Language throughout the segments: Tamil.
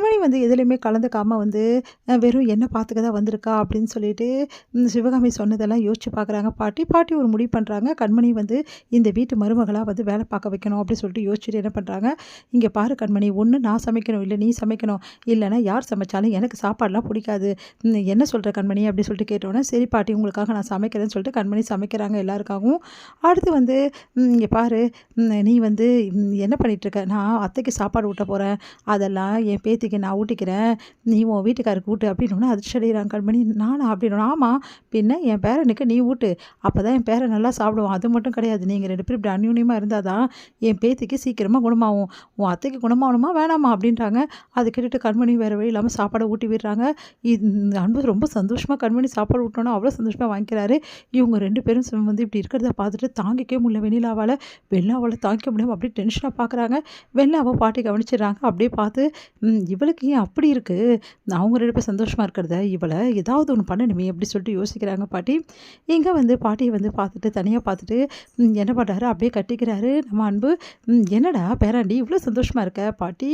கண்மணி வந்து எதுலேயுமே கலந்துக்காம வந்து வெறும் என்ன பார்த்துக்க தான் வந்திருக்கா அப்படின்னு சொல்லிட்டு சிவகாமி சொன்னதெல்லாம் யோசிச்சு பார்க்குறாங்க பாட்டி. பாட்டி ஒரு முடிவு பண்ணுறாங்க. கண்மணி வந்து இந்த வீட்டு மருமகளாக வந்து வேலை பார்க்க வைக்கணும் அப்படின்னு சொல்லிட்டு யோசிச்சுட்டு என்ன பண்ணுறாங்க, இங்கே பாரு கண்மணி, ஒன்று நான் சமைக்கணும், இல்லை நீ சமைக்கணும், இல்லைன்னா யார் சமைச்சாலும் எனக்கு சாப்பாடெலாம் பிடிக்காது. என்ன சொல்கிற கண்மணி அப்படின்னு சொல்லிட்டு கேட்டோன்னே, சரி பாட்டி உங்களுக்காக நான் சமைக்கிறேன்னு சொல்லிட்டு கண்மணி சமைக்கிறாங்க எல்லாருக்காகவும். அடுத்து வந்து இங்கே பாரு, நீ வந்து என்ன பண்ணிகிட்ருக்க, நான் அத்தைக்கு சாப்பாடு ஊட்ட போகிறேன், அதெல்லாம் என் பேத்திக்கு நான் ஊட்டிக்கிறேன், நீ உன் வீட்டுக்காருக்கு ஊட்டு அப்படின்னோடனே அதிர்ச்சி அடைகிறாங்க கண்மணி. நானா அப்படின்னா, ஆமாம் பின்ன என் பேரனுக்கு நீ ஊட்டு, அப்போ தான் என் பேரன் நல்லா சாப்பிடுவான். அது மட்டும் கிடையாது, நீங்கள் 2 பேரும் இப்படி அந்யூன்யமாக இருந்தால் தான் என் பேத்திக்கு சீக்கிரமாக குணமாகும், உன் அத்தைக்கு குணமாகணுமா வேணாமா அப்படின்றாங்க. அதை கேட்டுட்டு கண்மணி வேறு வழி இல்லாமல் சாப்பாடை ஊட்டி விடுறாங்க. இந்த அன்பு ரொம்ப சந்தோஷமாக கண்மணி சாப்பாடு ஊட்டோன்னா அவ்வளோ சந்தோஷமாக வாங்கிக்கிறாரு. இவங்க 2 பேரும் வந்து இப்படி இருக்கிறத பார்த்துட்டு தாங்கிக்கவே முடியல வெண்ணிலாவால் தாங்கிக்க முடியாமல் அப்படியே டென்ஷனாக பார்க்குறாங்க. வெண்ணிலாவை பாட்டி கவனிச்சிடுறாங்க. அப்படியே பார்த்து இவளுக்கு ஏன் அப்படி இருக்குது, அவங்க 2 பேரும் சந்தோஷமாக இருக்கிறத இவளை ஏதாவது ஒன்று பண்ணணுமே அப்படி சொல்லிட்டு யோசிக்கிறாங்க பாட்டி. இங்கே வந்து பாட்டியை வந்து பார்த்துட்டு தனியாக பார்த்துட்டு என்ன பண்ணுறாரு, அப்படியே கட்டிக்கிறாரு நம்ம அன்பு. என்னடா பேராண்டி இவ்வளோ சந்தோஷமாக இருக்க பாட்டி,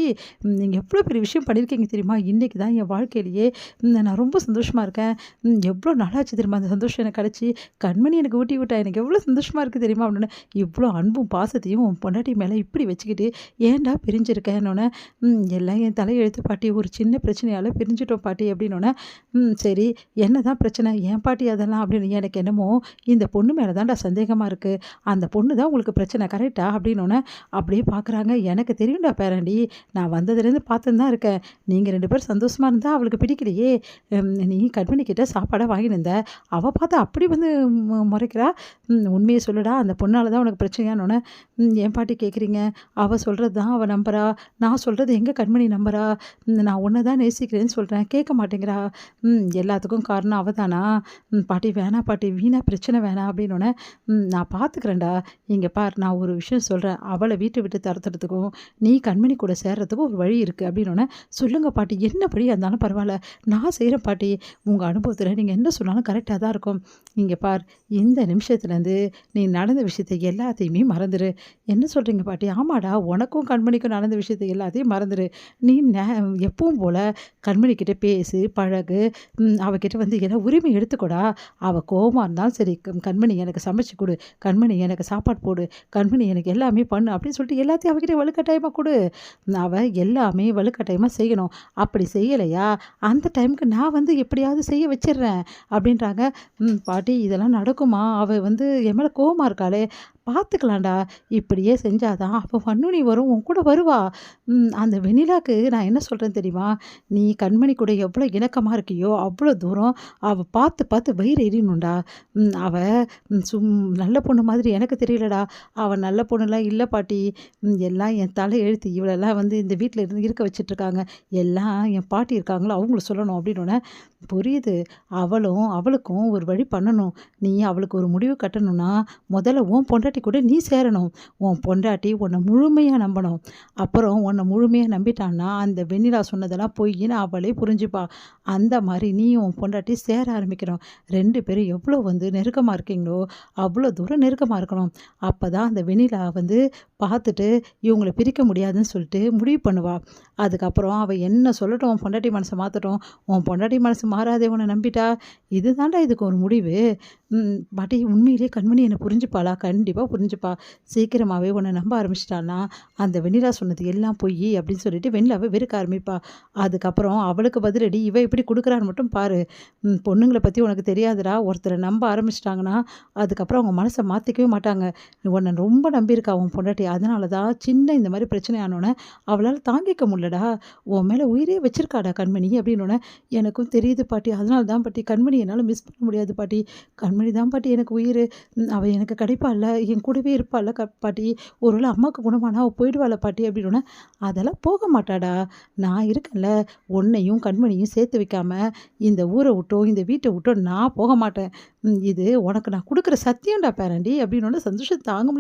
நீங்கள் எவ்வளோ பெரிய விஷயம் பண்ணியிருக்கீங்க தெரியுமா, இன்றைக்கி தான் என் வாழ்க்கையிலேயே நான் ரொம்ப சந்தோஷமாக இருக்கேன், எவ்வளோ நாளாச்சு தெரியுமா அந்த சந்தோஷம் எனக்கு கிடச்சி, கண்மணி எனக்கு ஊட்டி விட்டா, எனக்கு எவ்வளோ சந்தோஷமாக இருக்குது தெரியுமா அப்படின்னு. இவ்வளோ அன்பும் பாசத்தையும் உன் பொண்டாட்டி மேலே இப்படி வச்சுக்கிட்டு ஏன்டா பிரிஞ்சிருக்கேன்னொன்னே, எல்லாம் என் தலையெழுத்து பாட்டி, ஒரு சின்ன பிரச்சனையால் பிரிஞ்சிட்டோம் பாட்டி அப்படின்னோடனே, சரி என்ன தான் பிரச்சனை ஏன் பாட்டி அதெல்லாம் அப்படின்னு. எனக்கு என்னமோ இந்த பொண்ணு மேலே தான்டா சந்தேகமாக இருக்குது, அந்த பொண்ணு தான் உங்களுக்கு பிரச்சனை கரெக்டா அப்படின்னோடனே அப்படியே பார்க்குறாங்க. எனக்கு தெரியும்டா பேராண்டி, நான் வந்ததுலேருந்து பார்த்துன்னு தான் இருக்கேன், நீங்கள் 2 பேரும் சந்தோஷமாக இருந்தால் அவளுக்கு பிடிக்கலையே, நீ கண்மணி கிட்ட சாப்பாடாக வாங்கிட்டு இருந்த, அவள் பார்த்து அப்படி வந்து முறைக்கிறா, உண்மையை சொல்லுடா, அந்த பொண்ணால் தான் உனக்கு பிரச்சனையானோன்னே, ஏன் பாட்டி கேட்குறீங்க, அவள் சொல்கிறது தான் அவள் நம்புறா, நான் சொல்கிறது எங்கே கண்மணி நம்புறா, நான் உன்னை தான் நேசிக்கிறேன்னு சொல்கிறேன் கேட்க மாட்டேங்கிறா, எல்லாத்துக்கும் காரணம் அவள் தானா, பாட்டி வேணாம் பாட்டி, வீணாக பிரச்சனை வேணாம் அப்படின்னோடனே, நான் பார்த்துக்கிறேன்டா, இங்கே பார் நான் ஒரு விஷயம் சொல்கிறேன், அவளை வீட்டை விட்டு தரத்துறதுக்கும் நீ கண்மணி கூட சேர்றதுக்கும் ஒரு வழி இருக்குது அப்படின்னோடனே, சொல்லுங்கள் பாட்டி என்ன வழியாக இருந்தாலும் பரவாயில்ல நான் செய்கிறேன் பாட்டி, உங்கள் அனுபவத்தில் நீங்கள் என்ன சொன்னாலும் கரெக்டாக தான் இருக்கும், இங்கே பார் இந்த நிமிஷத்துலேருந்து நீ நடந்த விஷயத்தை எல்லாத்தையுமே மறந்துடு. என்ன சொல்கிறீங்க பாட்டி, ஆமாடா உனக்கும் கண்மணிக்கும் நடந்த விஷயத்தை எல்லாத்தையும் மறந்துடு, நீ எப்பவும் போல் கண்மணிக்கிட்ட பேசு பழகு, அவகிட்ட வந்து எல்லாம் உரிமை எடுத்துக்கூடா, அவள் கோவமாக இருந்தாலும் சரி, கண்மணி எனக்கு சமைச்சு கொடு, கண்மணி எனக்கு சாப்பாடு போடு, கண்மணி எனக்கு எல்லாமே பண்ணு அப்படின்னு சொல்லிட்டு எல்லாத்தையும் அவகிட்ட வலுக்கட்டாயமாக கொடு, அவள் எல்லாமே வலுக்கட்டாயமாக செய்யணும், அப்படி செய்யலையா அந்த டைமுக்கு நான் வந்து எப்படியாவது செய்ய வச்சிடுறேன் அப்படின்றாங்க. பாட்டி இதெல்லாம் நடக்குமா, அவள் வந்து என் மேலே கோவமாக இருக்காளே, பார்த்துக்கலாம்டா, இப்படியே செஞ்சாதான் அப்போ ஃபன்னுனி வரும், உன் கூட வருவா, அந்த வெண்ணிலாக்கு நான் என்ன சொல்கிறேன் தெரியுமா, நீ கண்மணி கூட எவ்வளோ இணக்கமாக இருக்கியோ அவ்வளோ தூரம் அவள் பார்த்து பார்த்து வயிறு எறியணும்டா, அவள் நல்ல பொண்ணு மாதிரி எனக்கு தெரியலடா, அவள் நல்ல பொண்ணுலாம் இல்லை பாட்டி, எல்லாம் என் தலை எழுத்து, இவளெல்லாம் வந்து இந்த வீட்டில் இருந்து இருக்க வச்சிட்ருக்காங்க, எல்லாம் என் பாட்டி இருக்காங்களோ அவங்கள சொல்லணும் அப்படின்னோடனே, புரியுது, அவளுக்கும் ஒரு வழி பண்ணணும், நீ அவளுக்கு ஒரு முடிவு கட்டணும்னா முதல்ல உன் பொண்டாட்டி கூட நீ சேரணும், உன் பொண்டாட்டி உன்னை முழுமையாக நம்பணும், அப்புறம் உன்னை முழுமையாக நம்பிட்டான்னா அந்த வெண்ணிலா சொன்னதெல்லாம் பொய்ன்னு அவளே புரிஞ்சுப்பா, அந்த மாதிரி நீ உன் பொண்டாட்டி சேர ஆரம்பிக்கணும், 2 பேரும் எவ்வளோ வந்து நெருக்கமாக இருக்கீங்களோ அவ்வளோ தூரம் நெருக்கமாக இருக்கணும், அப்போ தான் அந்த வெண்ணிலா வந்து பார்த்துட்டு இவங்களை பிரிக்க முடியாதுன்னு சொல்லிட்டு முடிவு பண்ணுவா, அதுக்கப்புறம் அவள் என்ன சொல்லட்டும், உன் பொண்டாட்டி மனசை மாற்றட்டும், உன் பொண்டாட்டி மனசு மாறாதே உன்னை நம்பிட்டா, இது தாண்டா இதுக்கு ஒரு முடிவு, பாட்டி உண்மையிலே கண்மணி என்னை புரிஞ்சுப்பாளா, கண்டிப்பாக புரிஞ்சுப்பா, சீக்கிரமாகவே உன்னை நம்ப ஆரம்பிச்சிட்டான்னா அந்த வெண்ணிலா சொன்னது எல்லாம் பொய் அப்படின்னு சொல்லிட்டு வெண்ணிலாவை வெறுக்க ஆரம்பிப்பா, அதுக்கப்புறம் அவளுக்கு பதிலடி இவ எப்படி கொடுக்குறான்னு மட்டும் பாரு, பொண்ணுங்களை பற்றி உனக்கு தெரியாதுடா, ஒருத்தரை நம்ப ஆரம்பிச்சிட்டாங்கன்னா அதுக்கப்புறம் அவங்க மனசை மாற்றிக்கவே மாட்டாங்க, உன்னை ரொம்ப நம்பியிருக்கா உன் பொண்டாட்டி, அதனால தான் சின்ன இந்த மாதிரி பிரச்சனை ஆனோன்னே அவளால் தாங்கிக்க முடியலடா, உன் மேலே உயிரே வச்சிருக்காடா கண்மணி அப்படின்னோடனே, எனக்கும் தெரியுது பாட்டி, அதனால தான் பாட்டி கண்மணி என்னால் மிஸ் பண்ண முடியாது பாட்டி, கண்மணி தான் பாட்டி எனக்கு உயிர், அவள் எனக்கு கிடைப்பாள்ல, என் கூடவே இருப்பாள்ல பாட்டி, ஒருவேளை அம்மாவுக்கு குணமானா அவள் போயிடுவாள் பாட்டி அப்படின்னோடனே, அதெல்லாம் போக மாட்டாடா, நான் இருக்கேன்ல, உன்னையும் கண்மணியும் சேர்த்து வைக்காமல் இந்த ஊரை விட்டோ இந்த வீட்டை விட்டோ நான் போக மாட்டேன், இது உனக்கு நான் கொடுக்குற சத்தியம்டா பேரண்டி அப்படின்னோட சந்தோஷம் தாங்க முடியல.